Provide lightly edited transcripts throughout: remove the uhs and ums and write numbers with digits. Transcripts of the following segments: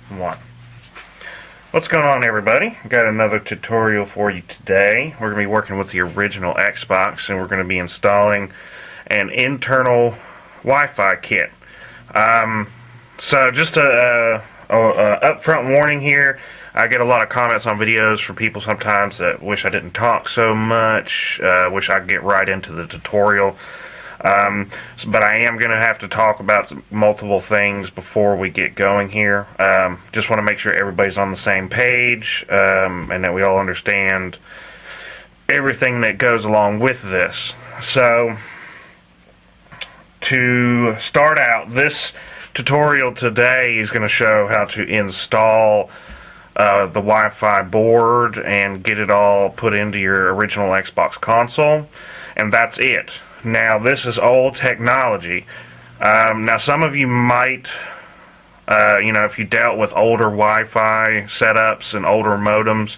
One. What's going on, everybody? Got another tutorial for you today. We're going to be working with the original Xbox, and we're going to be installing an internal Wi-Fi kit. So just a upfront warning here. I get a lot of comments on videos from people sometimes that wish I didn't talk so much, wish I could get right into the tutorial. But I am going to have to talk about multiple things before we get going here. Just want to make sure everybody's on the same page, and that we all understand everything that goes along with this. So, to start out, this tutorial today is going to show how to install the Wi-Fi board and get it all put into your original Xbox console, and that's it. Now, this is old technology. Now, some of you might, if you dealt with older Wi-Fi setups and older modems,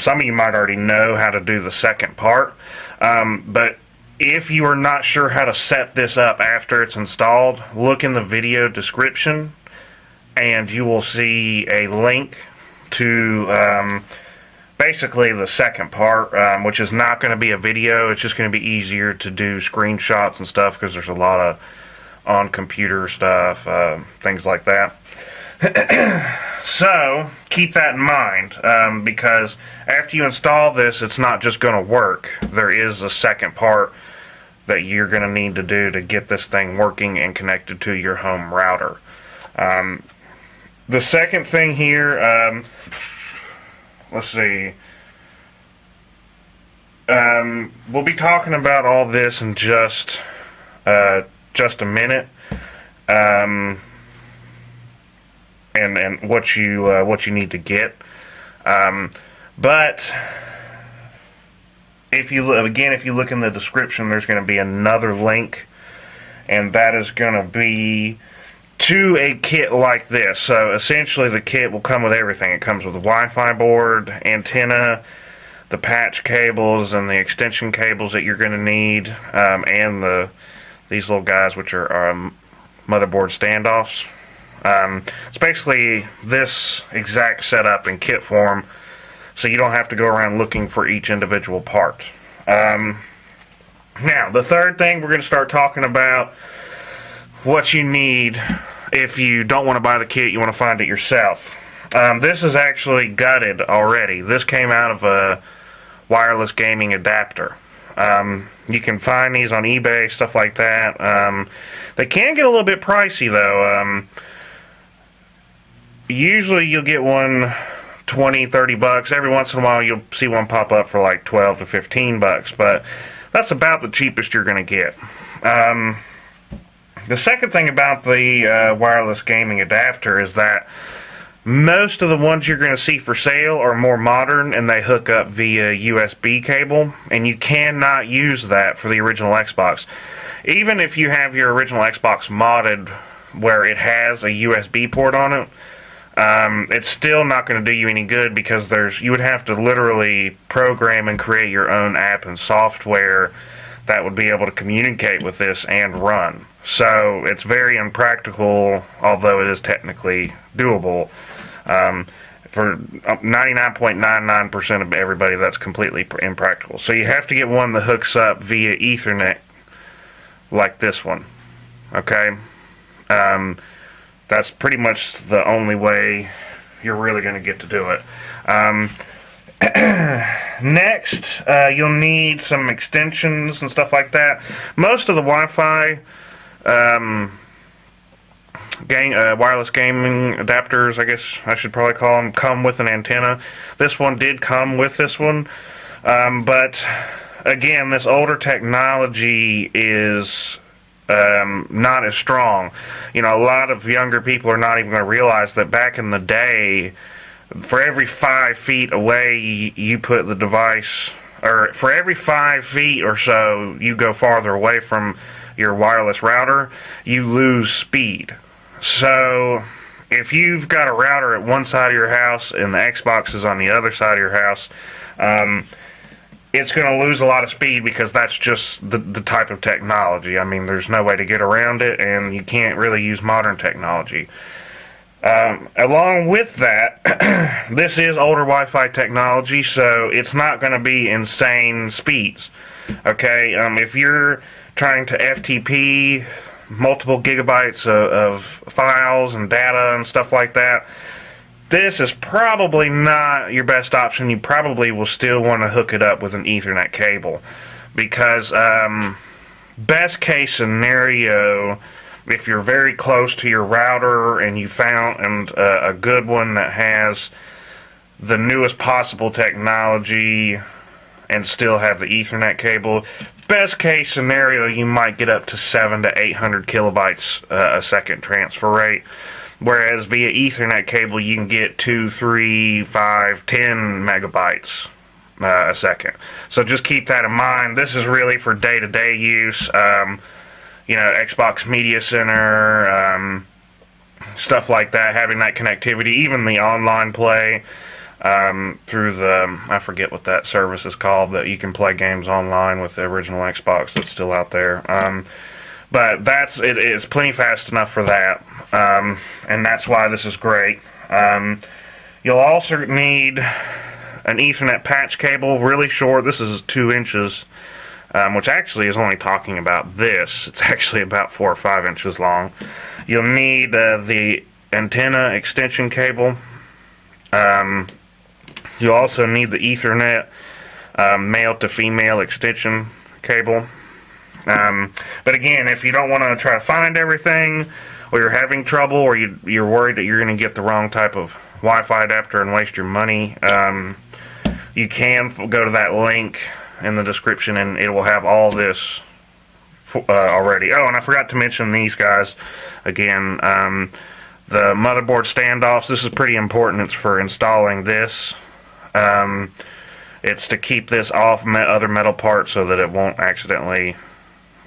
some of you might already know how to do the second part. But if you are not sure how to set this up after it's installed, look in the video description, and you will see a link to basically the second part, which is not going to be a video. It's just going to be easier to do screenshots and stuff because there's a lot of on computer stuff, things like that. So keep that in mind, because after you install this, it's not just going to work. There is a second part that you're going to need to do to get this thing working and connected to your home router. The second thing here, let's see. We'll be talking about all this in just a minute, and what you need to get. But if you look in the description, there's going to be another link, and that is going to be to a kit like this. So essentially the kit will come with everything. It comes with a Wi-Fi board, antenna, the patch cables, and the extension cables that you're going to need, and these little guys, which are motherboard standoffs. It's basically this exact setup in kit form, so you don't have to go around looking for each individual part. Now, the third thing we're going to start talking about, what you need if you don't want to buy the kit, you want to find it yourself. This is actually gutted already. This came out of a wireless gaming adapter. You can find these on eBay, stuff like that. They can get a little bit pricey though. Usually you'll get one $20-$30. Every once in a while you'll see one pop up for like $12 to $15, but that's about the cheapest you're going to get. The second thing about the wireless gaming adapter is that most of the ones you're going to see for sale are more modern, and they hook up via USB cable, and you cannot use that for the original Xbox. Even if you have your original Xbox modded where it has a USB port on it, it's still not going to do you any good, because you would have to literally program and create your own app and software that would be able to communicate with this and run. So it's very impractical, although it is technically doable. For 99.99% of everybody, that's completely impractical. So you have to get one that hooks up via Ethernet, like this one. Okay? That's pretty much the only way you're really going to get to do it. Next, you'll need some extensions and stuff like that. Most of the Wi-Fi wireless gaming adapters, I guess I should probably call them, come with an antenna. This one did come with this one, but again, this older technology is not as strong. A lot of younger people are not even going to realize that back in the day, for every 5 feet away you put the device, or for every 5 feet or so you go farther away from your wireless router, you lose speed. So if you've got a router at one side of your house and the Xbox is on the other side of your house, it's going to lose a lot of speed, because that's just the type of technology. I mean, there's no way to get around it, and you can't really use modern technology. Along with that, this is older Wi-Fi technology, so it's not going to be insane speeds. Okay, if you're trying to FTP multiple gigabytes of files and data and stuff like that, this is probably not your best option. You probably will still want to hook it up with an Ethernet cable, because best case scenario, if you're very close to your router and you found a good one that has the newest possible technology and still have the Ethernet cable, best case scenario, you might get up to 700 to 800 kilobytes a second transfer rate. Whereas via Ethernet cable, you can get 2, 3, 5, 10 megabytes a second. So just keep that in mind. This is really for day-to-day use. Xbox Media Center, stuff like that, having that connectivity, even the online play through the, I forget what that service is called, that you can play games online with the original Xbox that's still out there. But it is plenty fast enough for that, and that's why this is great. You'll also need an Ethernet patch cable, really short. This is 2 inches, which actually is only talking about this. It's actually about 4 or 5 inches long. You'll need the antenna extension cable. You'll also need the Ethernet male to female extension cable. But again, if you don't want to try to find everything, or you're having trouble, or you're worried that you're going to get the wrong type of Wi-Fi adapter and waste your money, you can go to that link in the description and it will have all this already. Oh, and I forgot to mention these guys again. The motherboard standoffs, this is pretty important. It's for installing this. It's to keep this off other metal parts so that it won't accidentally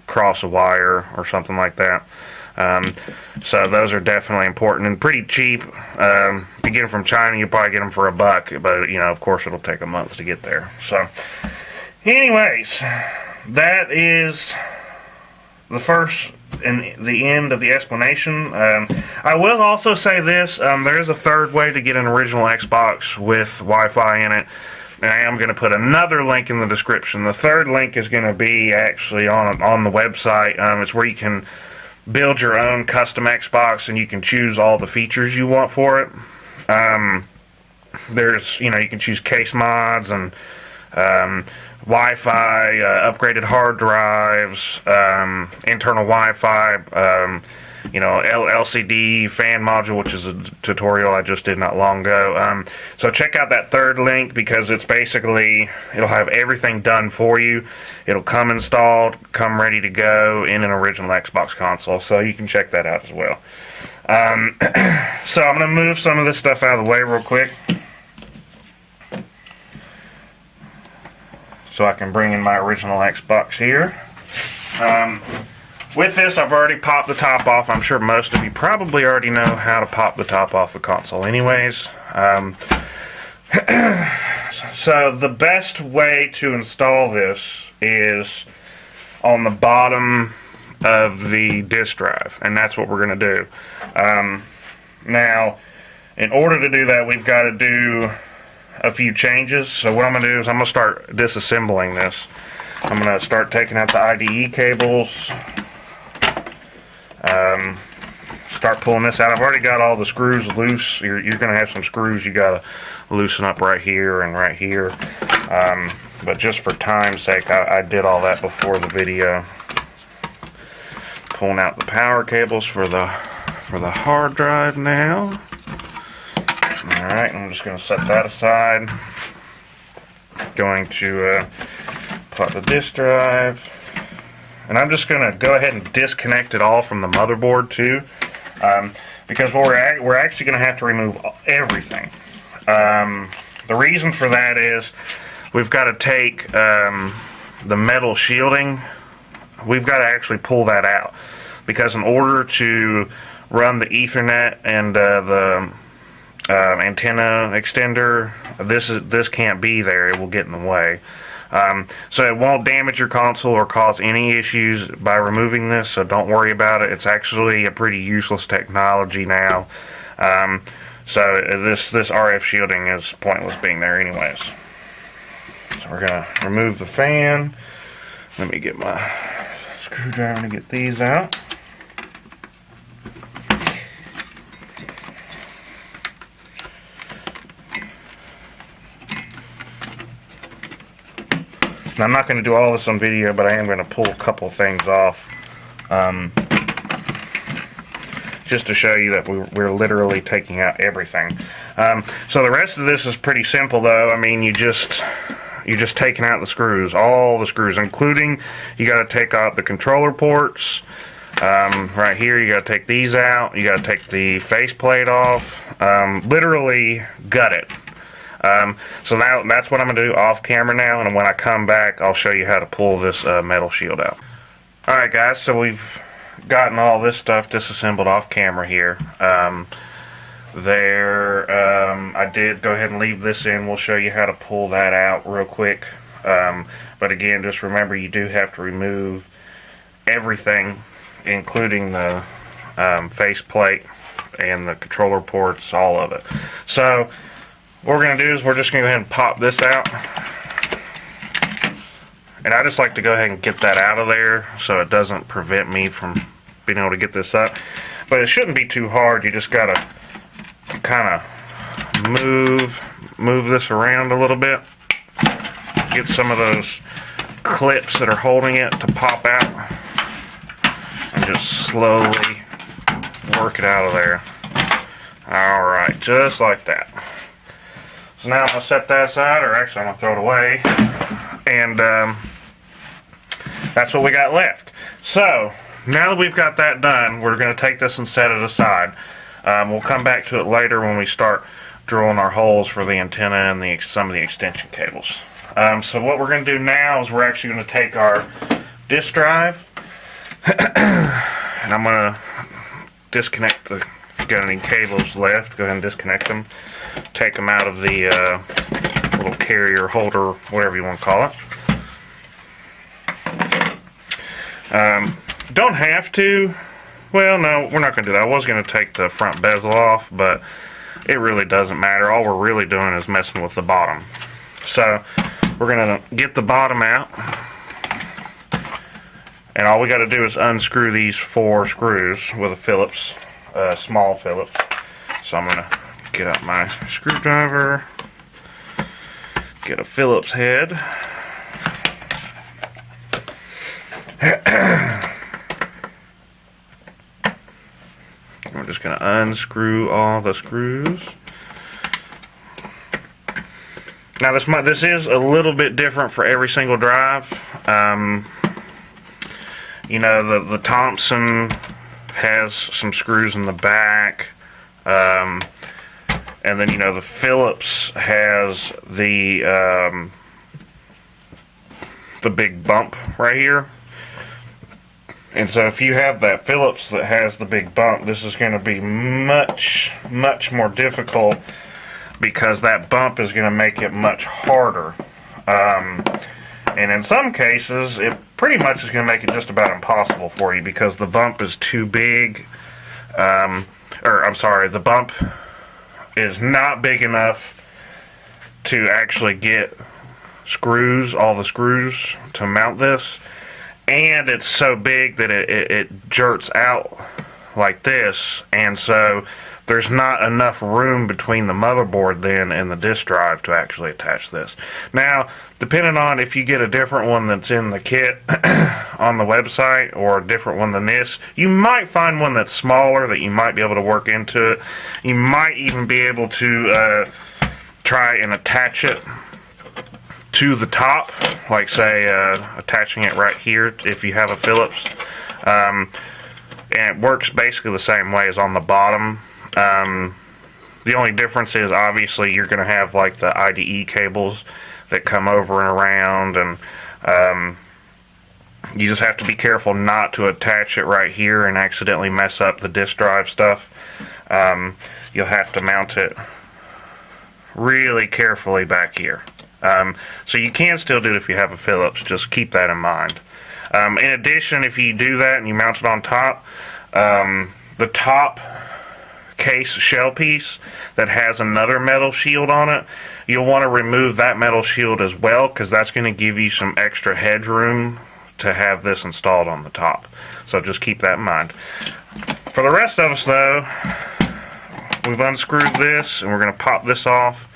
cross a wire or something like that. So those are definitely important and pretty cheap. If you get them from China, you'll probably get them for $1, but of course it'll take a month to get there. So anyways, that is the first and the end of the explanation. I will also say this, there is a third way to get an original Xbox with Wi-Fi in it. And I am going to put another link in the description. The third link is going to be actually on the website. It's where you can build your own custom Xbox and you can choose all the features you want for it. There's, you can choose case mods and Wi-Fi, upgraded hard drives, internal Wi-Fi, LCD fan module, which is a tutorial I just did not long ago. So check out that third link, because it's basically, it'll have everything done for you. It'll come installed, come ready to go in an original Xbox console, so you can check that out as well. So I'm going to move some of this stuff out of the way real quick, so I can bring in my original Xbox here. With this, I've already popped the top off. I'm sure most of you probably already know how to pop the top off the console anyways. So the best way to install this is on the bottom of the disk drive, and that's what we're going to do. Now, in order to do that, we've got to do a few changes. So what I'm going to do is I'm going to start disassembling this. I'm going to start taking out the IDE cables. Start pulling this out. I've already got all the screws loose. You're going to have some screws you got to loosen up right here and right here. But just for time's sake, I did all that before the video. Pulling out the power cables for the hard drive now. Alright, I'm just going to set that aside. Going to pull out the disk drive. And I'm just going to go ahead and disconnect it all from the motherboard too. Because we're actually going to have to remove everything. The reason for that is we've got to take the metal shielding. We've got to actually pull that out. Because in order to run the Ethernet and the antenna extender, this can't be there. It will get in the way. So it won't damage your console or cause any issues by removing this, so don't worry about it. It's actually a pretty useless technology now. So this RF shielding is pointless being there anyways. So we're going to remove the fan. Let me get my screwdriver to get these out. Now, I'm not going to do all this on video, but I am going to pull a couple things off. Just to show you that we're literally taking out everything. So the rest of this is pretty simple, though. I mean, you're just taking out the screws, all the screws, including you got to take out the controller ports. Right here, you got to take these out. You got to take the faceplate off. Literally gut it. So now that's what I'm gonna do off camera now, and when I come back, I'll show you how to pull this metal shield out. All right, guys. So we've gotten all this stuff disassembled off camera here. I did go ahead and leave this in. We'll show you how to pull that out real quick. But again, just remember you do have to remove everything, including the faceplate and the controller ports, all of it. So what we're going to do is we're just going to go ahead and pop this out. And I just like to go ahead and get that out of there so it doesn't prevent me from being able to get this up. But it shouldn't be too hard. You just got to kind of move this around a little bit. Get some of those clips that are holding it to pop out. And just slowly work it out of there. Alright, just like that. So now I'm going to set that aside, or actually I'm going to throw it away, and that's what we got left. So, now that we've got that done, we're going to take this and set it aside. We'll come back to it later when we start drilling our holes for the antenna and some of the extension cables. So what we're going to do now is we're actually going to take our disk drive, and I'm going to disconnect if you've got any cables left, go ahead and disconnect them. Take them out of the little carrier holder, whatever you want to call it. Don't have to. Well, no, we're not going to do that. I was going to take the front bezel off, but it really doesn't matter. All we're really doing is messing with the bottom. So we're going to get the bottom out, and all we got to do is unscrew these 4 screws with a Phillips, small Phillips. So I'm going to get out my screwdriver, get a Phillips head, we're just going to unscrew all the screws. Now this is a little bit different for every single drive. You know, the Thompson has some screws in the back. And then, you know, the Phillips has the big bump right here. And so if you have that Phillips that has the big bump, this is going to be much more difficult, because that bump is going to make it much harder. And in some cases, it pretty much is going to make it just about impossible for you, because the bump is too big. The bump is not big enough to actually get all the screws to mount this, and it's so big that it jerks out like this, and so there's not enough room between the motherboard then and the disk drive to actually attach this. Now, depending on if you get a different one that's in the kit on the website, or a different one than this, you might find one that's smaller that you might be able to work into it. You might even be able to try and attach it to the top, like say attaching it right here if you have a Phillips. And it works basically the same way as on the bottom. The only difference is obviously you're going to have like the IDE cables that come over and around, and you just have to be careful not to attach it right here and accidentally mess up the disk drive stuff. You'll have to mount it really carefully back here. So you can still do it if you have a Phillips, just keep that in mind. In addition, if you do that and you mount it on top, the top case shell piece that has another metal shield on it, you'll want to remove that metal shield as well, because that's going to give you some extra headroom to have this installed on the top. So just keep that in mind. For the rest of us though, we've unscrewed this and we're going to pop this off,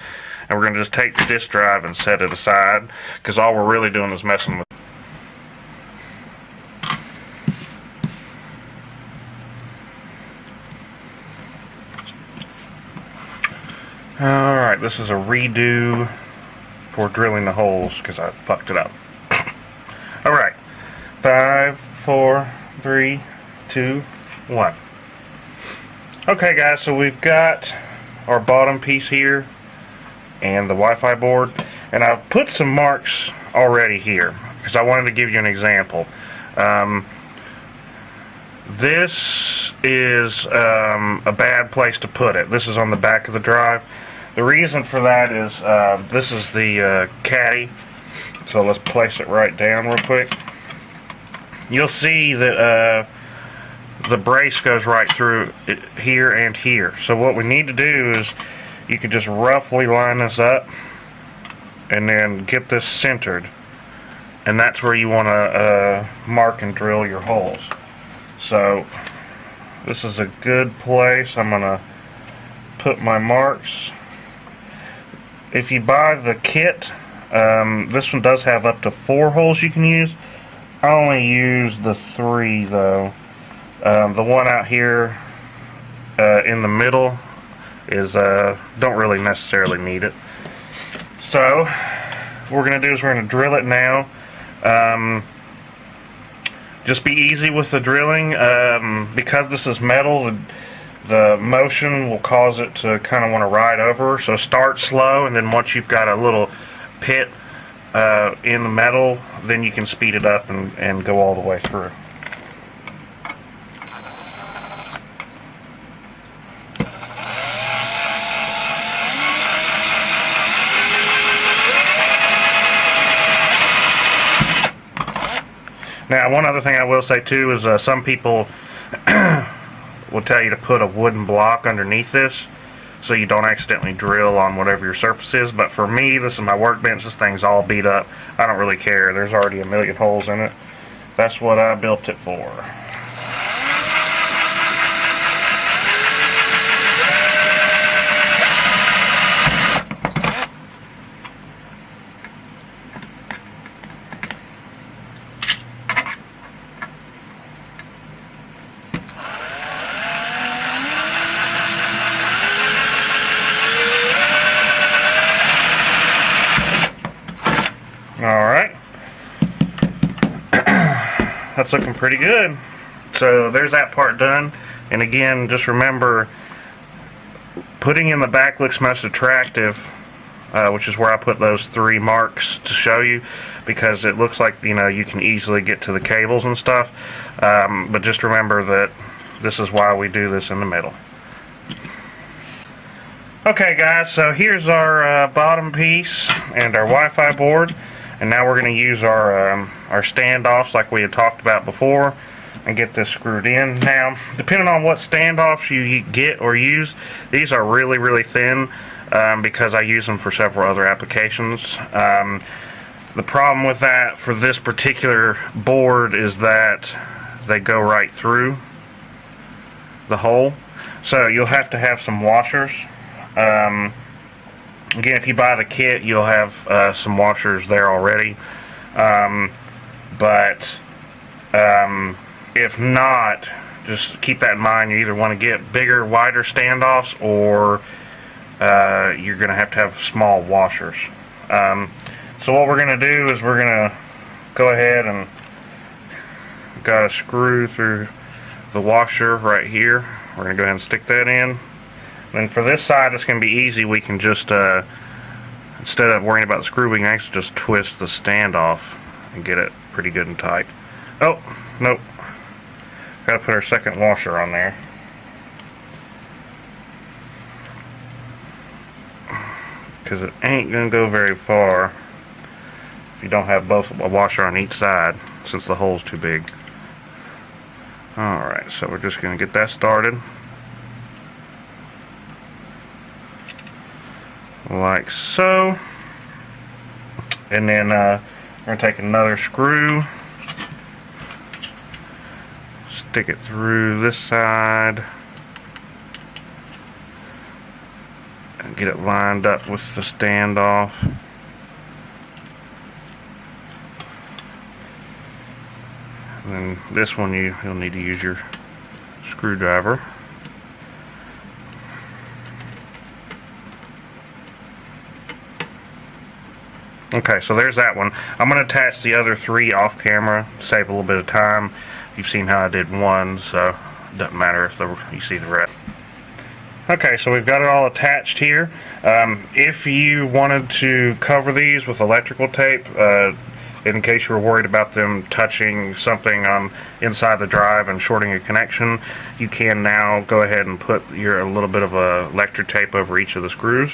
and we're going to just take the disk drive and set it aside, because all we're really doing is messing with. Alright, this is a redo for drilling the holes because I fucked it up. Alright, 5, 4, 3, 2, 1. Okay guys, so we've got our bottom piece here and the Wi-Fi board, and I've put some marks already here because I wanted to give you an example. This is a bad place to put it. This is on the back of the drive. The reason for that is this is the caddy, so let's place it right down real quick. You'll see that the brace goes right through it here and here. So what we need to do is you can just roughly line this up and then get this centered, and that's where you want to mark and drill your holes. So this is a good place. I'm going to put my marks. If you buy the kit, this one does have up to 4 holes you can use. I only use the 3 though. The one out here in the middle is don't really necessarily need it. So what we're going to do is we're going to drill it now. Just be easy with the drilling. Because this is metal, the motion will cause it to kind of want to ride over. So start slow, and then once you've got a little pit in the metal, then you can speed it up and go all the way through. Now, one other thing I will say too is some people will tell you to put a wooden block underneath this so you don't accidentally drill on whatever your surface is. But for me, this is my workbench. This thing's all beat up. I don't really care. There's already a million holes in it. That's what I built it for. Alright, that's looking pretty good. So there's that part done. And again, just remember, putting in the back looks most attractive, which is where I put those 3 marks to show you, because it looks like, you know, you can easily get to the cables and stuff. But just remember that this is why we do this in the middle. Okay guys, so here's our bottom piece and our Wi-Fi board. And now we're going to use our standoffs like we had talked about before and get this screwed in. Now, depending on what standoffs you get or use, these are really, really thin because I use them for several other applications. The problem with that for this particular board is that they go right through the hole. So you'll have to have some washers. Again, if you buy the kit, you'll have some washers there already. But if not, just keep that in mind. You either want to get bigger, wider standoffs, or you're going to have small washers. So what we're going to do is we're going to go ahead and got a screw through the washer right here. We're going to go ahead and stick that in. And for this side, it's going to be easy. We can just, instead of worrying about the screw, we can actually just twist the stand off and get it pretty good and tight. Oh, nope. Got to put our second washer on there. Because it ain't going to go very far if you don't have both a washer on each side, since the hole's too big. Alright, so we're just going to get that started. like so. And then we're going to take another screw, stick it through this side, and get it lined up with the standoff. And then this one you'll need to use your screwdriver. Okay, so there's that one. I'm going to attach the other 3 off camera, save a little bit of time. You've seen how I did one, so it doesn't matter if you see the rest. Okay, so we've got it all attached here. If you wanted to cover these with electrical tape, in case you were worried about them touching something on inside the drive and shorting a connection, you can now go ahead and put a little bit of electric tape over each of the screws.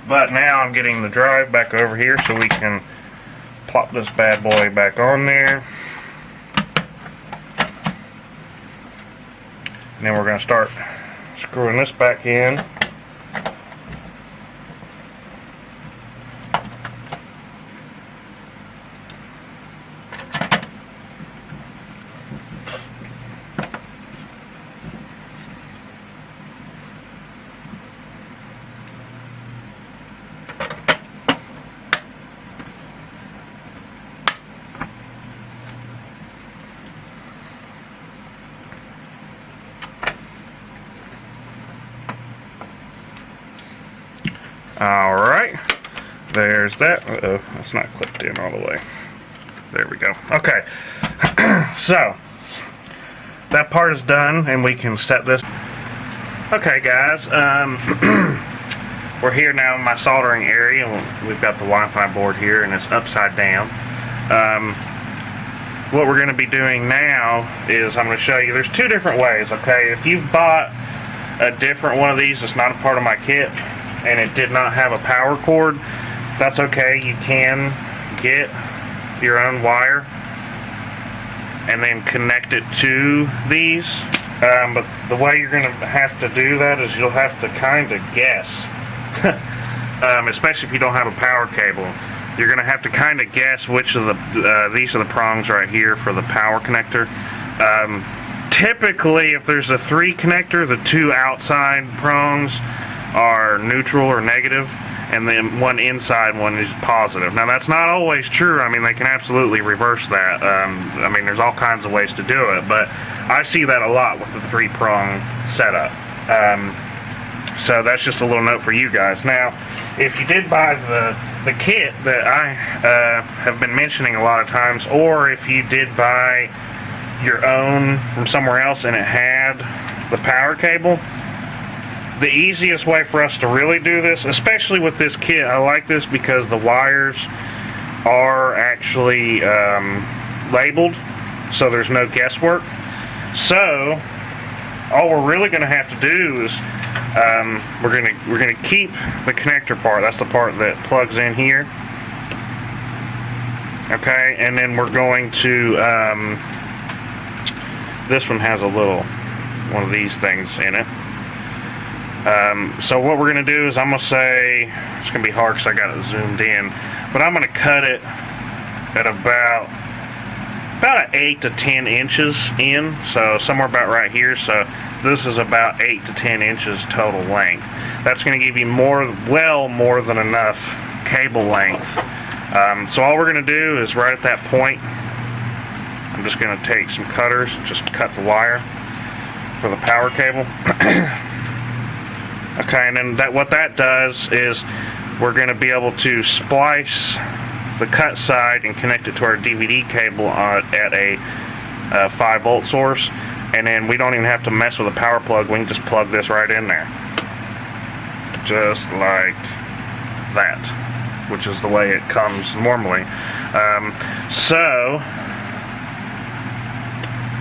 But now I'm getting the drive back over here so we can plop this bad boy back on there. And then we're going to start screwing this back in. Alright, there's that. Uh-oh, that's not clipped in all the way. There we go. Okay, so that part is done, and we can set this. Okay, guys, we're here now in my soldering area. We've got the Wi-Fi board here, and it's upside down. What we're going to be doing now is I'm going to show you. There's 2 different ways, okay? If you've bought a different one of these that's not a part of my kit, and it did not have a power cord, that's okay. You can get your own wire and then connect it to these, but the way you're going to have to do that is you'll have to kind of guess, especially if you don't have a power cable. You're going to have to kind of guess which of these are the prongs right here for the power connector. Typically, if there's a 3 connector, the 2 outside prongs are neutral or negative, and then one inside one is positive. Now, that's not always true. I mean, they can absolutely reverse that. I mean, there's all kinds of ways to do it, but I see that a lot with the 3-prong setup. So that's just a little note for you guys. Now, if you did buy the kit that I have been mentioning a lot of times, or if you did buy your own from somewhere else and it had the power cable, the easiest way for us to really do this, especially with this kit, I like this because the wires are actually labeled, so there's no guesswork. So all we're really going to have to do is we're going to keep the connector part. That's the part that plugs in here. Okay, and then we're going to this one has a little one of these things in it. So what we're going to do is I'm going to say, it's going to be hard because I got it zoomed in, but I'm going to cut it at about 8 to 10 inches in, so somewhere about right here. So this is about 8 to 10 inches total length. That's going to give you more than enough cable length. So all we're going to do is right at that point, I'm just going to take some cutters and just cut the wire for the power cable. Okay, and then what that does is we're going to be able to splice the cut side and connect it to our DVD cable at a 5-volt source, and then we don't even have to mess with a power plug. We can just plug this right in there, just like that, which is the way it comes normally. So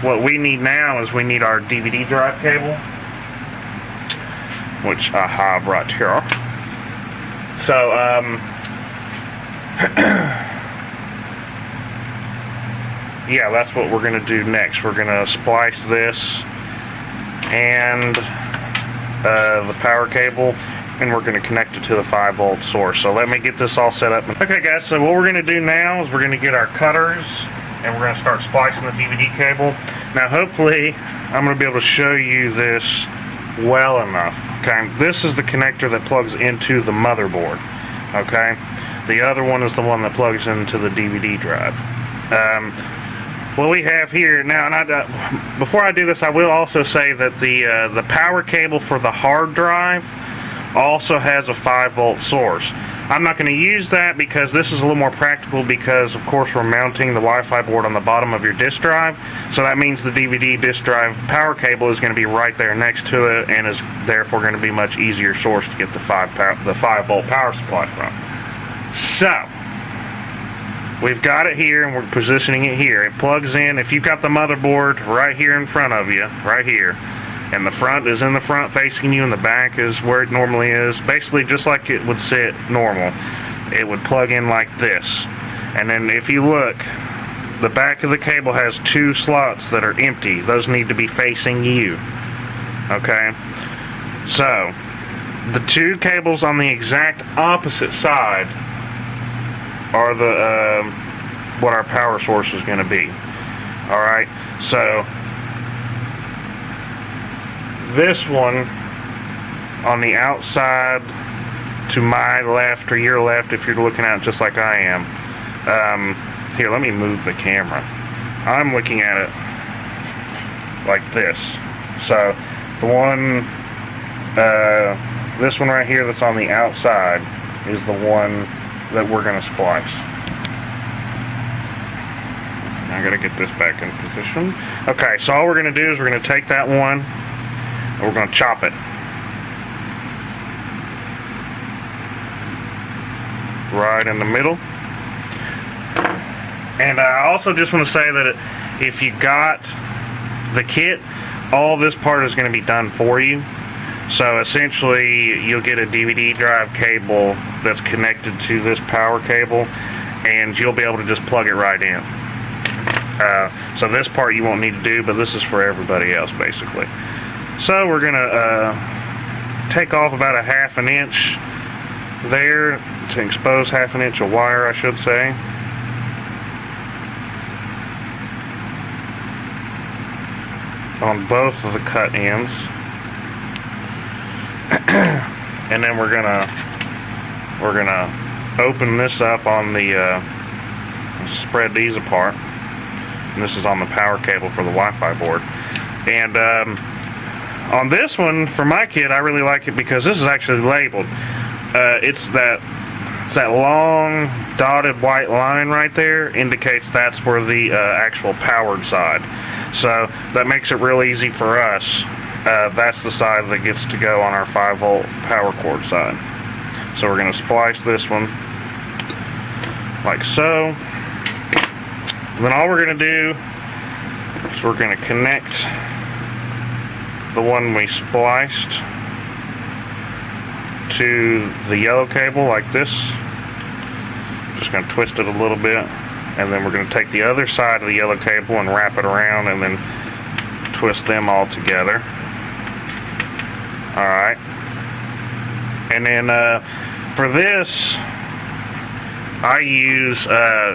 what we need now is we need our DVD drive cable, which I have right here. So, yeah, that's what we're going to do next. We're going to splice this and the power cable, and we're going to connect it to the 5-volt source. So let me get this all set up. Okay guys, so what we're going to do now is we're going to get our cutters and we're going to start splicing the DVD cable. Now hopefully I'm going to be able to show you this well enough. Okay, this is the connector that plugs into the motherboard. Okay, the other one is the one that plugs into the DVD drive. What we have here now, and before I do this, I will also say that the power cable for the hard drive also has a 5-volt source. I'm not going to use that because this is a little more practical, because of course we're mounting the Wi-Fi board on the bottom of your disk drive, so that means the DVD disk drive power cable is going to be right there next to it, and is therefore going to be much easier source to get the 5-volt power supply from. So we've got it here and we're positioning it here. It plugs in. If you've got the motherboard right here in front of you, right here, and the front is in the front facing you and the back is where it normally is, basically just like it would sit normal, it would plug in like this. And then if you look, the back of the cable has 2 slots that are empty. Those need to be facing you. Okay? So the 2 cables on the exact opposite side are the what our power source is going to be. Alright, so this one on the outside to my left or your left, if you're looking at it just like I am, here, let me move the camera. I'm looking at it like this. So the one, this one right here that's on the outside is the one that we're going to splice. I gotta get this back in position. Okay, so all we're going to do is we're going to take that one and we're going to chop it right in the middle. And I also just want to say that if you got the kit, all this part is going to be done for you. So essentially you'll get a DVD drive cable that's connected to this power cable, and you'll be able to just plug it right in. So this part you won't need to do, but this is for everybody else basically. So we're going to take off about a 1/2 inch there to expose 1/2 inch of wire, I should say. On both of the cut ends. And then we're gonna open this up on the spread these apart, and this is on the power cable for the Wi-Fi board. And on this one for my kit, I really like it because this is actually labeled. It's that long dotted white line right there indicates that's where the actual powered side. So that makes it real easy for us. That's the side that gets to go on our 5-volt power cord side. So we're going to splice this one like so. And then all we're going to do is we're going to connect the one we spliced to the yellow cable like this. Just going to twist it a little bit, and then we're going to take the other side of the yellow cable and wrap it around and then twist them all together. Alright, and then for this I use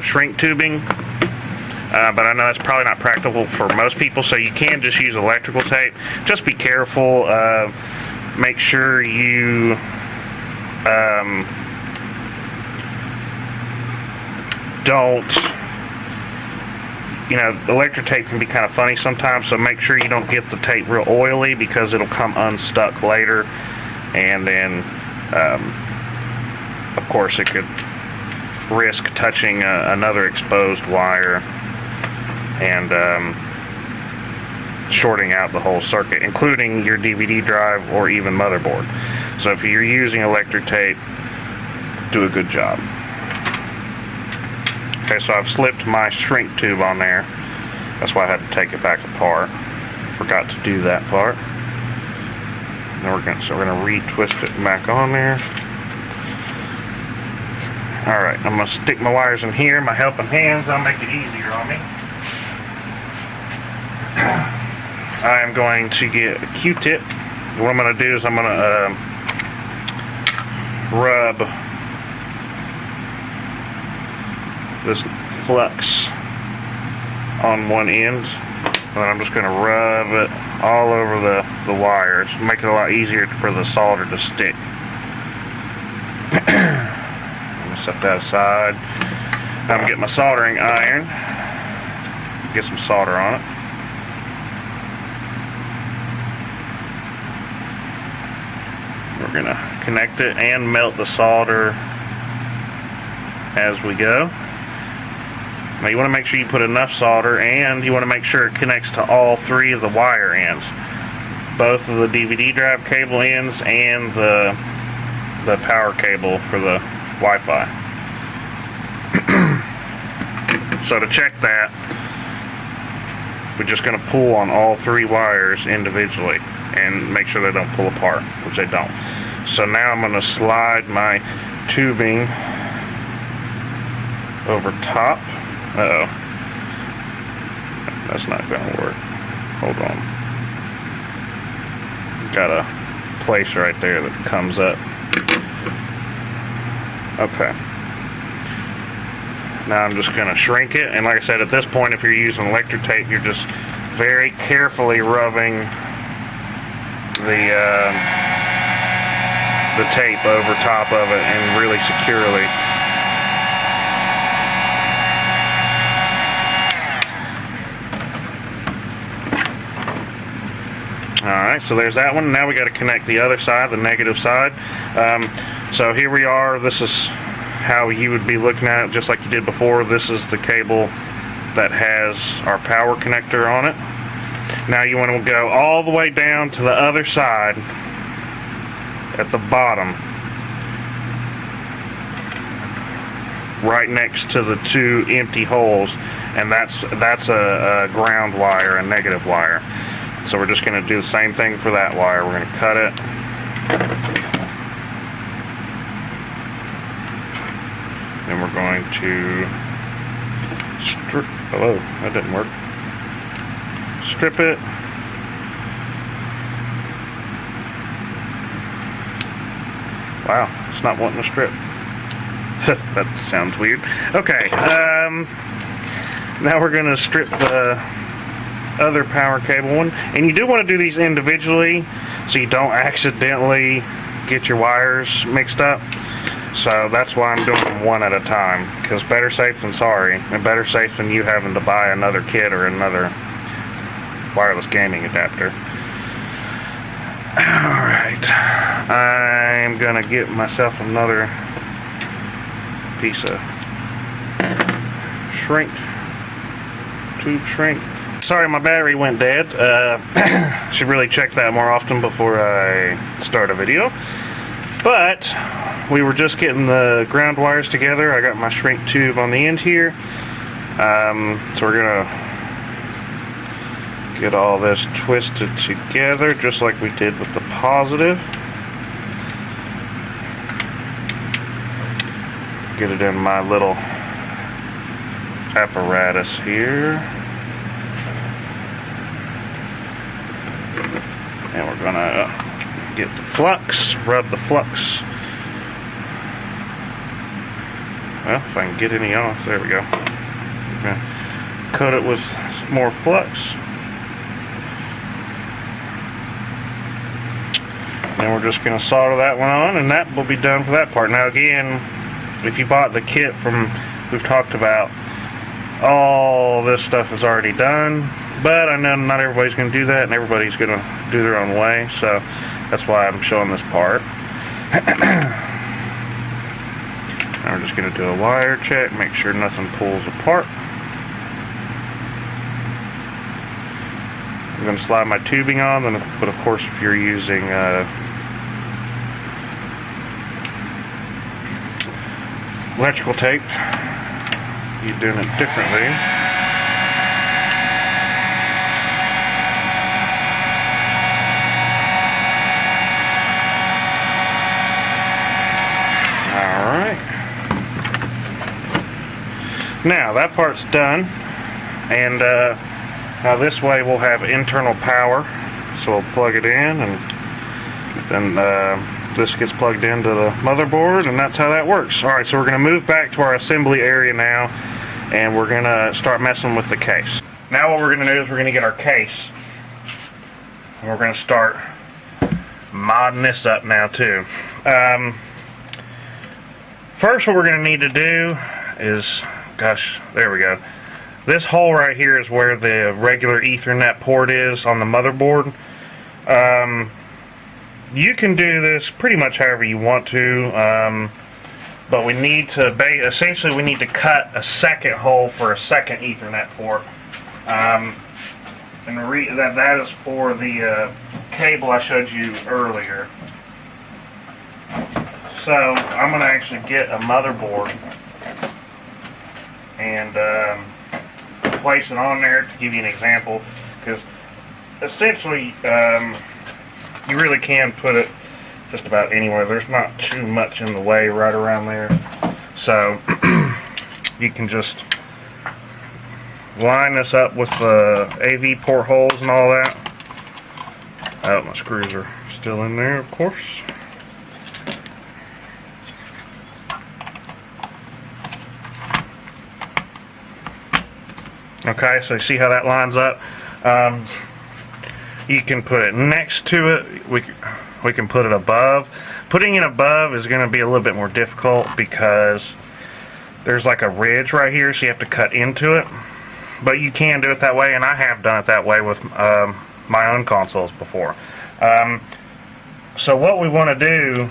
shrink tubing, but I know that's probably not practical for most people, so you can just use electrical tape. Just be careful, make sure you don't, you know, electric tape can be kind of funny sometimes, so make sure you don't get the tape real oily because it'll come unstuck later, and then of course it could risk touching another exposed wire and shorting out the whole circuit, including your DVD drive or even motherboard. So if you're using electric tape, do a good job. Okay, so I've slipped my shrink tube on there. That's why I had to take it back apart. Forgot to do that part. Now we're gonna retwist it back on there. Alright, I'm gonna stick my wires in here, my helping hands, that'll make it easier on me. I am going to get a Q-tip what I'm going to do is I'm going to rub this flux on one end, and then I'm just going to rub it all over the wires, make it a lot easier for the solder to stick. I'm going to set that aside. I'm going to get my soldering iron, get some solder on it. We're going to connect it and melt the solder as we go. Now you want to make sure you put enough solder, and you want to make sure it connects to all three of the wire ends. Both of the DVD drive cable ends and the power cable for the Wi-Fi. So to check that, we're just going to pull on all three wires individually and make sure they don't pull apart, which they don't. So now I'm going to slide my tubing over top. Uh-oh. That's not going to work. Hold on. Got a place right there that comes up. Okay. Now I'm just going to shrink it, and like I said, at this point, if you're using electric tape, you're just very carefully rubbing the tape over top of it, and really securely. Alright, so there's that one. Now we got to connect the other side, the negative side. So here we are. This is how you would be looking at it, just like you did before. This is the cable that has our power connector on it. Now you want to go all the way down to the other side at the bottom, right next to the two empty holes, and that's a ground wire, a negative wire. So we're just going to do the same thing for that wire. We're going to cut it. Then we're going to strip. Hello, that didn't work. Strip it. Wow, it's not wanting to strip. That sounds weird. Okay, now we're going to strip the other power cable one, and you do want to do these individually so you don't accidentally get your wires mixed up. So that's why I'm doing them one at a time, because better safe than sorry, and better safe than you having to buy another kit or another wireless gaming adapter. Alright, I'm gonna get myself another piece of tube shrink. Sorry, my battery went dead. Should really check that more often before I start a video. But we were just getting the ground wires together. I got my shrink tube on the end here. So we're gonna get all this twisted together just like we did with the positive. Get it in my little apparatus here. And we're gonna get the flux, rub the flux. Well, if I can get any off, there we go. Coat it with more flux. Then we're just gonna solder that one on, and that will be done for that part. Now again, if you bought the kit from we've talked about, all this stuff is already done. But I know not everybody's going to do that, and everybody's going to do their own way, so that's why I'm showing this part. Now we're just going to do a wire check, make sure nothing pulls apart. I'm going to slide my tubing on, but of course if you're using electrical tape, you're doing it differently. Now that part's done, and now this way we'll have internal power, so we'll plug it in and Then this gets plugged into the motherboard, and that's how that works. Alright, so we're going to move back to our assembly area now, and we're going to start messing with the case. Now what we're going to do is we're going to get our case, and we're going to start modding this up now too. First, what we're going to need to do is, gosh, there we go. This hole right here is where the regular Ethernet port is on the motherboard. You can do this pretty much however you want to, but we need to, essentially we need to cut a second hole for a second Ethernet port. And that is for the cable I showed you earlier. So I'm going to actually get a motherboard and place it on there to give you an example, because essentially you really can put it just about anywhere. There's not too much in the way right around there, so you can just line this up with the AV port holes and all that. Oh, my screws are still in there, of course. Okay, so you see how that lines up? You can put it next to it. We can put it above. Putting it above is going to be a little bit more difficult because there's like a ridge right here, so you have to cut into it. But you can do it that way, and I have done it that way with my own consoles before. So what we want to do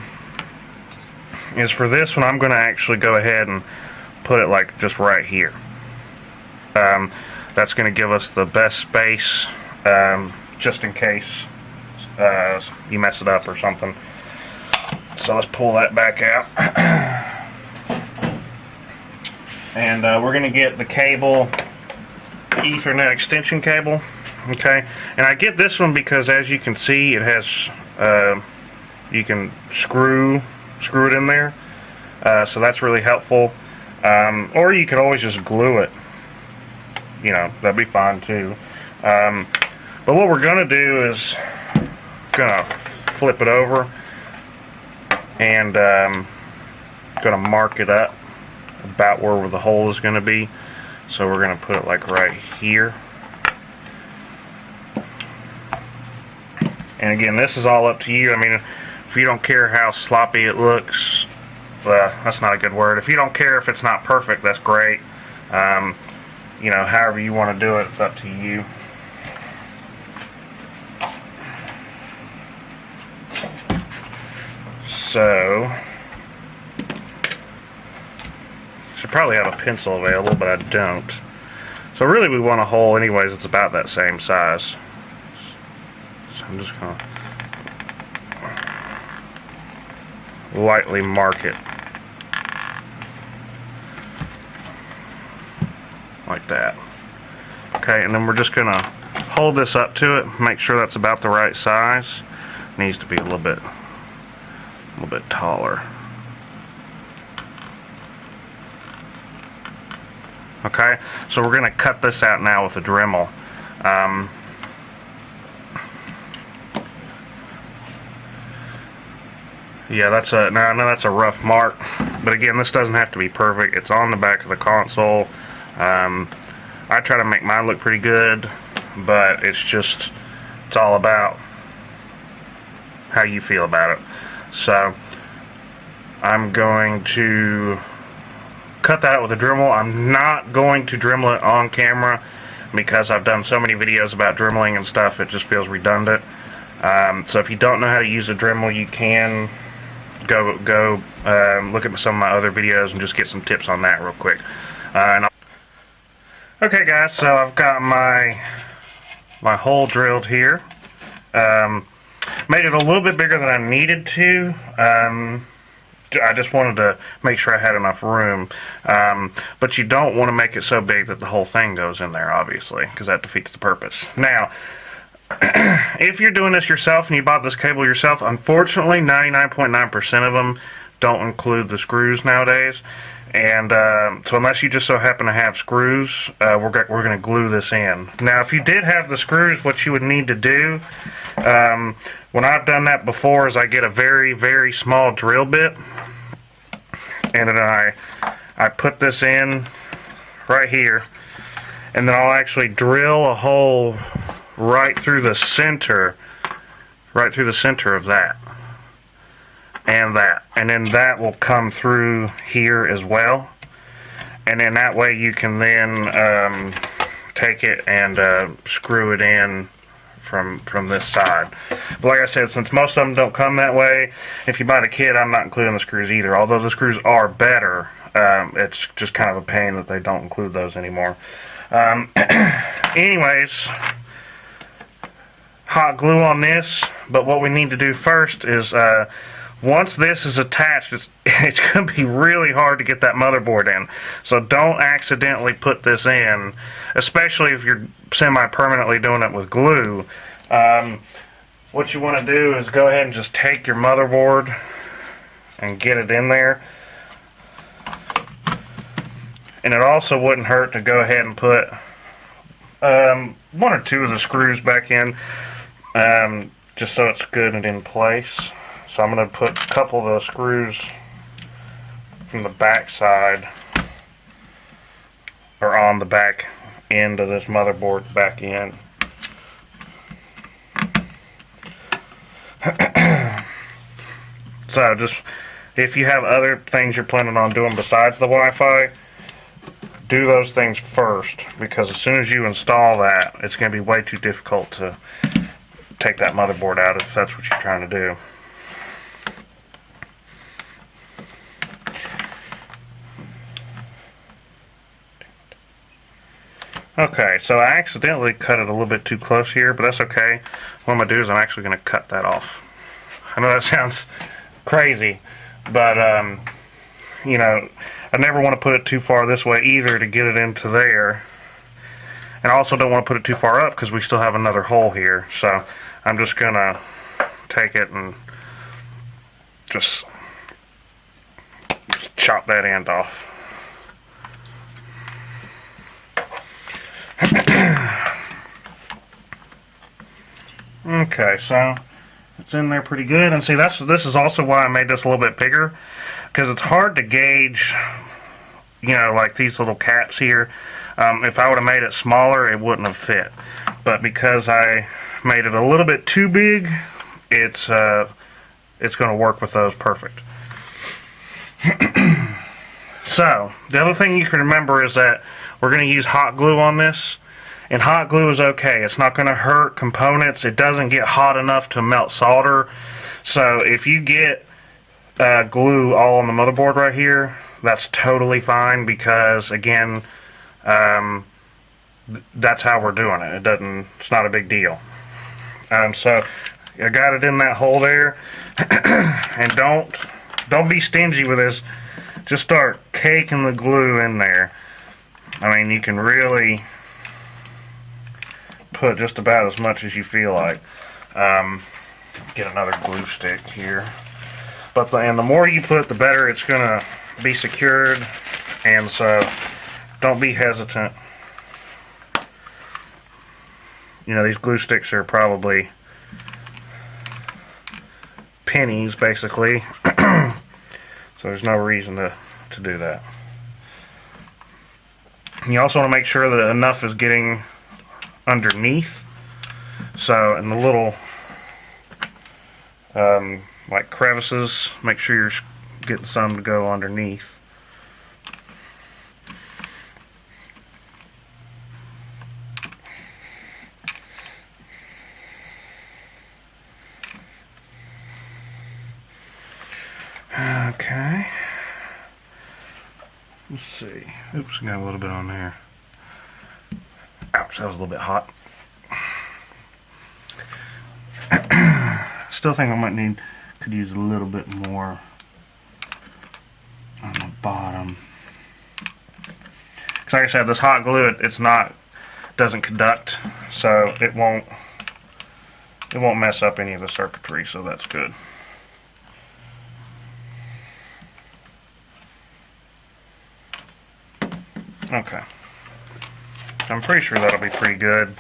is, for this one, I'm going to actually go ahead and put it like just right here. That's going to give us the best space, just in case you mess it up or something. So let's pull that back out. And we're going to get the cable, Ethernet extension cable. Okay, and I get this one because, as you can see, it has you can screw it in there, so that's really helpful. Or you could always just glue it. You know, that'd be fine too. But what we're gonna do is gonna flip it over and gonna mark it up about where the hole is gonna be. So we're gonna put it like right here. And again, this is all up to you. I mean, if you don't care how sloppy it looks, well, that's not a good word. If you don't care if it's not perfect, that's great. You know, however you want to do it, it's up to you. So, should probably have a pencil available, but I don't. So really we want a hole anyways that's about that same size. So I'm just going to lightly mark it. Like that. Okay, and then we're just gonna hold this up to it, make sure that's about the right size. It needs to be a little bit taller. Okay, so we're gonna cut this out now with a Dremel. Yeah, that's a now I know that's a rough mark, but again, this doesn't have to be perfect. It's on the back of the console. I try to make mine look pretty good, but it's all about how you feel about it. So I'm going to cut that out with a Dremel. I'm not going to Dremel it on camera because I've done so many videos about Dremeling and stuff, it just feels redundant. So if you don't know how to use a Dremel, you can go look at some of my other videos and just get some tips on that real quick. Okay guys, so I've got my hole drilled here. Made it a little bit bigger than I needed to. I just wanted to make sure I had enough room. But you don't want to make it so big that the whole thing goes in there, obviously, because that defeats the purpose. Now, if you're doing this yourself and you bought this cable yourself, unfortunately 99.9% of them don't include the screws nowadays. And so unless you just so happen to have screws, we're going to glue this in. Now, if you did have the screws, what you would need to do, when I've done that before, is I get a very, very small drill bit, and then I put this in right here, and then I'll actually drill a hole right through the center of that. And that, and then that will come through here as well, and then that way you can then take it and screw it in from this side. But like I said, since most of them don't come that way, if you buy the kit, I'm not including the screws either. Although the screws are better, it's just kind of a pain that they don't include those anymore. Anyways, hot glue on this, but what we need to do first is once this is attached, it's going to be really hard to get that motherboard in. So don't accidentally put this in, especially if you're semi-permanently doing it with glue. What you want to do is go ahead and just take your motherboard and get it in there. And it also wouldn't hurt to go ahead and put one or two of the screws back in, just so it's good and in place. So I'm going to put a couple of those screws from the back side, or on the back end of this motherboard, back in. So just, if you have other things you're planning on doing besides the Wi-Fi, do those things first, because as soon as you install that, it's going to be way too difficult to take that motherboard out if that's what you're trying to do. Okay, so I accidentally cut it a little bit too close here, but that's okay. What I'm going to do is I'm actually going to cut that off. I know that sounds crazy, but, you know, I never want to put it too far this way either to get it into there. And I also don't want to put it too far up because we still have another hole here. So I'm just going to take it and just chop that end off. Okay, so it's in there pretty good. And see, this is also why I made this a little bit bigger, because it's hard to gauge, you know, like these little caps here. If I would have made it smaller, it wouldn't have fit. But because I made it a little bit too big, it's going to work with those perfect. So, the other thing you can remember is that we're going to use hot glue on this. And hot glue is okay. It's not going to hurt components. It doesn't get hot enough to melt solder. So if you get glue all on the motherboard right here, that's totally fine, because again, that's how we're doing it. It's not a big deal. So I got it in that hole there. And don't be stingy with this. Just start caking the glue in there. I mean, you can really put just about as much as you feel like. Get another glue stick here. But the more you put, the better it's going to be secured. And so don't be hesitant. You know, these glue sticks are probably pennies, basically. So there's no reason to do that. And you also want to make sure that enough is getting underneath. So in the little like crevices, make sure you're getting some to go underneath. Okay. Let's see. Oops, got a little bit on there. Ouch, that was a little bit hot. Still think I could use a little bit more on the bottom. Because like I said, this hot glue, doesn't conduct, so it won't mess up any of the circuitry, so that's good. Okay. I'm pretty sure that'll be pretty good.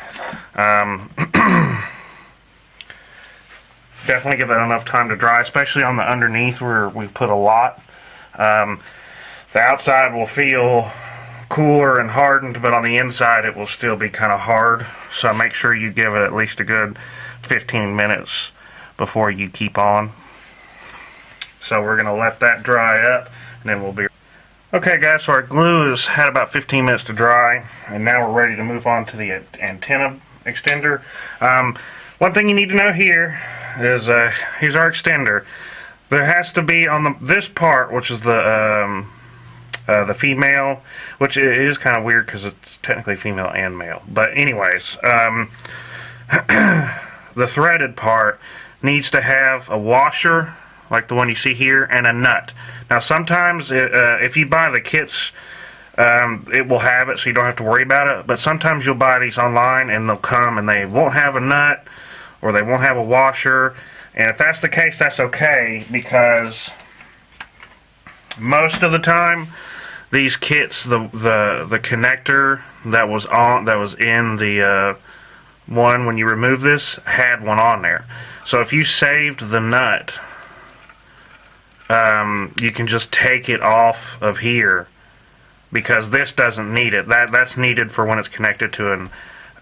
Definitely give that enough time to dry, especially on the underneath where we put a lot. The outside will feel cooler and hardened, but on the inside it will still be kind of hard. So make sure you give it at least a good 15 minutes before you keep on. So we're going to let that dry up, and then we'll be... Okay guys, so our glue has had about 15 minutes to dry, and now we're ready to move on to the antenna extender. One thing you need to know here is, here's our extender. There has to be on this part, which is the female, which is kind of weird because it's technically female and male. But anyways, the threaded part needs to have a washer, like the one you see here, and a nut. Now sometimes, if you buy the kits, it will have it, so you don't have to worry about it. But sometimes you'll buy these online, and they'll come, and they won't have a nut, or they won't have a washer. And if that's the case, that's okay, because most of the time, these kits, the connector that was in the one when you remove this had one on there. So if you saved the nut, you can just take it off of here, because this doesn't need it. That's needed for when it's connected to an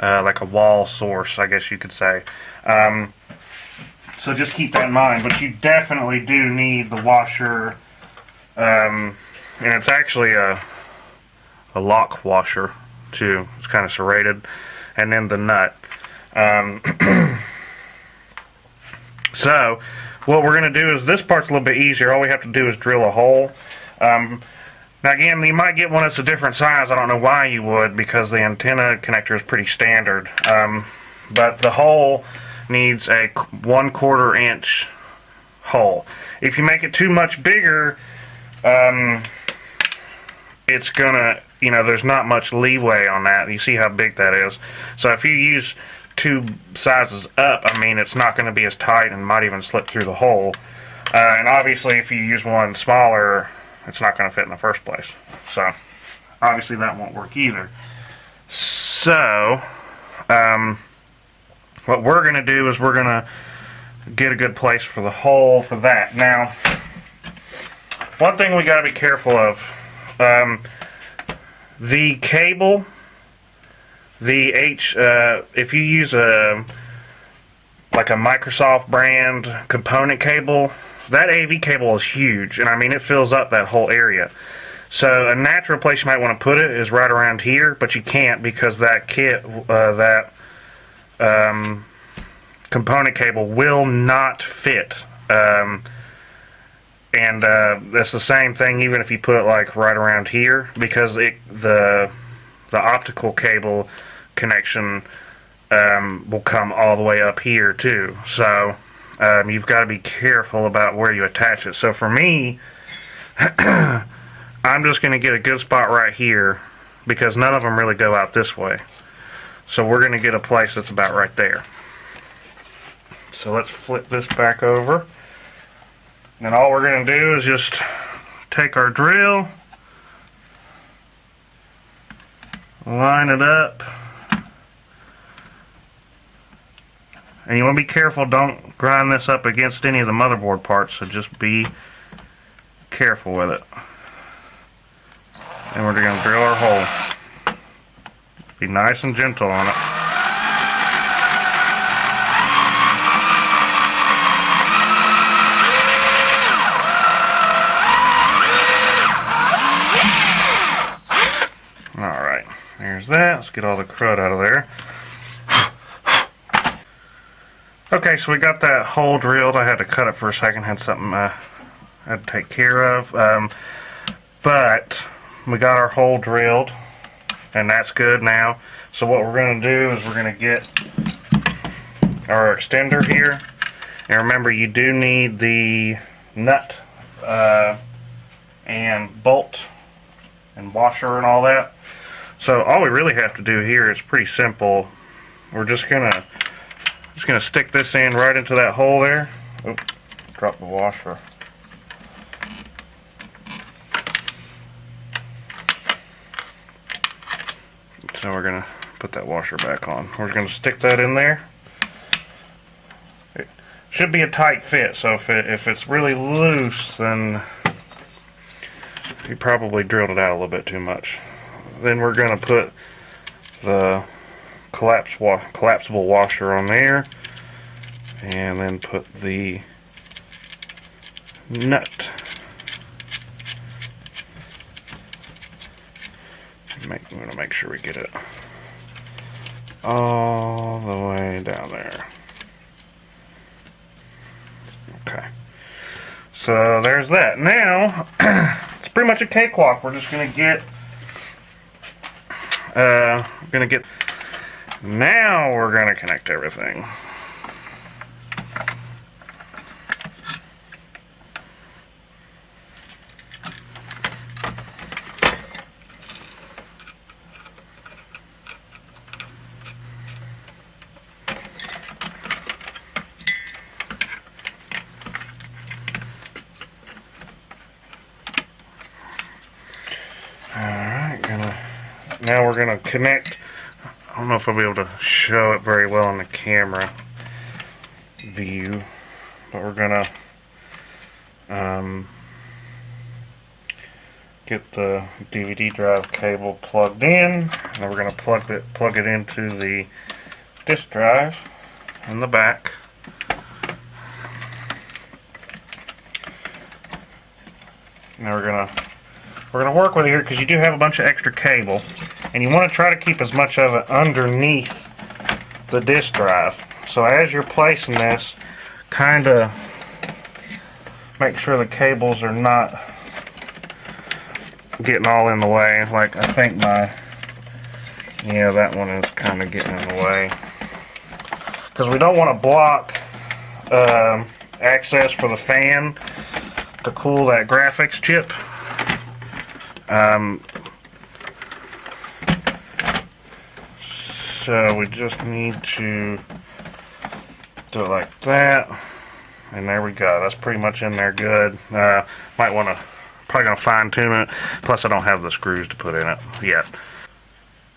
like a wall source, I guess you could say. So just keep that in mind. But you definitely do need the washer, and it's actually a lock washer too. It's kind of serrated, and then the nut. So what we're going to do is, this part's a little bit easier. All we have to do is drill a hole. Now again, you might get one that's a different size. I don't know why you would, because the antenna connector is pretty standard. But the hole needs a 1/4 inch hole. If you make it too much bigger, it's gonna, there's not much leeway on that. You see how big that is. So if you use 2 sizes up, it's not going to be as tight and might even slip through the hole. And obviously if you use one smaller, it's not going to fit in the first place. So obviously that won't work either. So what we're going to do is we're going to get a good place for the hole for that. Now, one thing we got to be careful of, the cable, if you use like a Microsoft brand component cable, that AV cable is huge, and it fills up that whole area. So a natural place you might want to put it is right around here, but you can't, because that component cable will not fit. And that's the same thing even if you put it like right around here, because the optical cable connection will come all the way up here too. So you've got to be careful about where you attach it. So for me, I'm just going to get a good spot right here, because none of them really go out this way. So we're going to get a place that's about right there. So let's flip this back over. And all we're going to do is just take our drill, line it up, and you want to be careful, don't grind this up against any of the motherboard parts, so just be careful with it. And we're going to drill our hole. Be nice and gentle on it. Alright, there's that. Let's get all the crud out of there. Okay, so we got that hole drilled. I had to cut it for a second. Had something I had to take care of. But we got our hole drilled, and that's good now. So what we're going to do is we're going to get our extender here. And remember, you do need the nut and bolt and washer and all that. So all we really have to do here is pretty simple. We're just gonna stick this in right into that hole there. Oops, drop the washer. So we're going to put that washer back on. We're going to stick that in there. It should be a tight fit, so if it's really loose, then you probably drilled it out a little bit too much. Then we're going to put the collapsible washer on there, and then put the nut. I'm going to make sure we get it all the way down there. Okay. So there's that. Now, it's pretty much a cakewalk. We're just going to get, now we're going to connect everything. Now we're going to connect. I don't know if I'll be able to show it very well on the camera view, but we're going to get the DVD drive cable plugged in, and then we're going to plug it into the disk drive in the back. Now we're going to work with it here because you do have a bunch of extra cable, and you want to try to keep as much of it underneath the disk drive. So as you're placing this, kind of make sure the cables are not getting all in the way. Like I think that one is kind of getting in the way, because we don't want to block access for the fan to cool that graphics chip. So we just need to do it like that, and there we go. That's pretty much in there good. Might want to, probably going to fine tune it, plus I don't have the screws to put in it yet.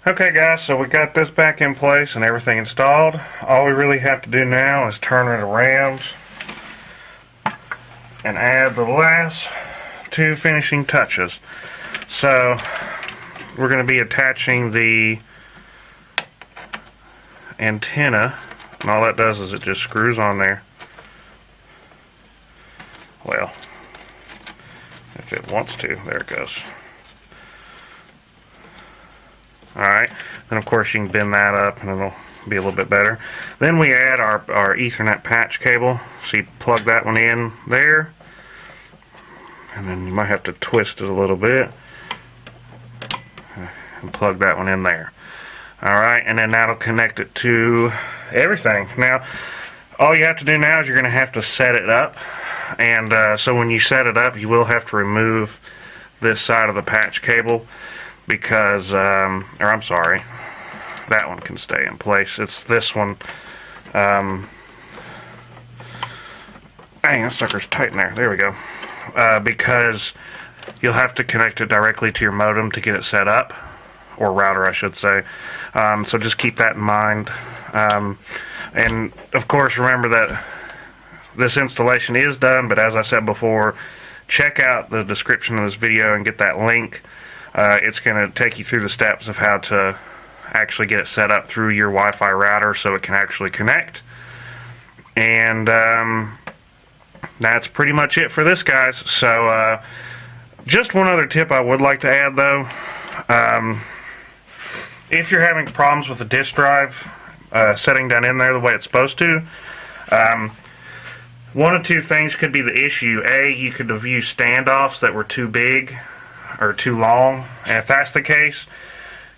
Okay guys, so we got this back in place and everything installed. All we really have to do now is turn it around and add the last two finishing touches. So we're going to be attaching the antenna, and all that does is it just screws on there. Well, if it wants to, there it goes. Alright, then of course you can bend that up and it'll be a little bit better. Then we add our Ethernet patch cable. So you plug that one in there, and then you might have to twist it a little bit and plug that one in there. Alright, and then that'll connect it to everything. Now, all you have to do now is you're going to have to set it up. And so when you set it up, you will have to remove this side of the patch cable, because, or I'm sorry, that one can stay in place. It's this one. Dang, that sucker's tight in there. There we go. Because you'll have to connect it directly to your modem to get it set up, or router, I should say. So just keep that in mind. And of course, remember that this installation is done, but as I said before, check out the description of this video and get that link. It's going to take you through the steps of how to actually get it set up through your Wi-Fi router so it can actually connect. And that's pretty much it for this, guys. So just one other tip I would like to add, though. If you're having problems with the disk drive setting down in there the way it's supposed to, one of two things could be the issue. A, you could have used standoffs that were too big or too long, and if that's the case,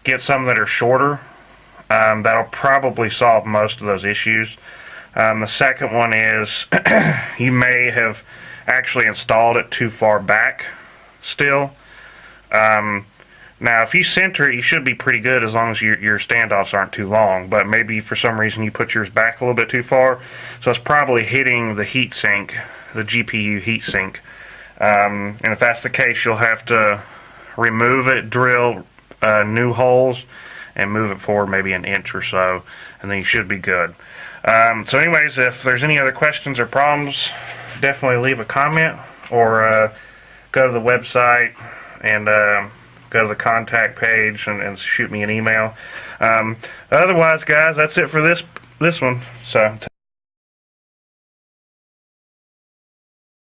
get some that are shorter. That'll probably solve most of those issues. The second one is you may have actually installed it too far back still. Now, if you center it, you should be pretty good as long as your standoffs aren't too long, but maybe for some reason you put yours back a little bit too far, so it's probably hitting the heatsink, the GPU heatsink. And if that's the case, you'll have to remove it, drill new holes, and move it forward maybe an inch or so, and then you should be good. So anyways, if there's any other questions or problems, definitely leave a comment, or go to the website and go to the contact page and shoot me an email. Otherwise, guys, that's it for this one. So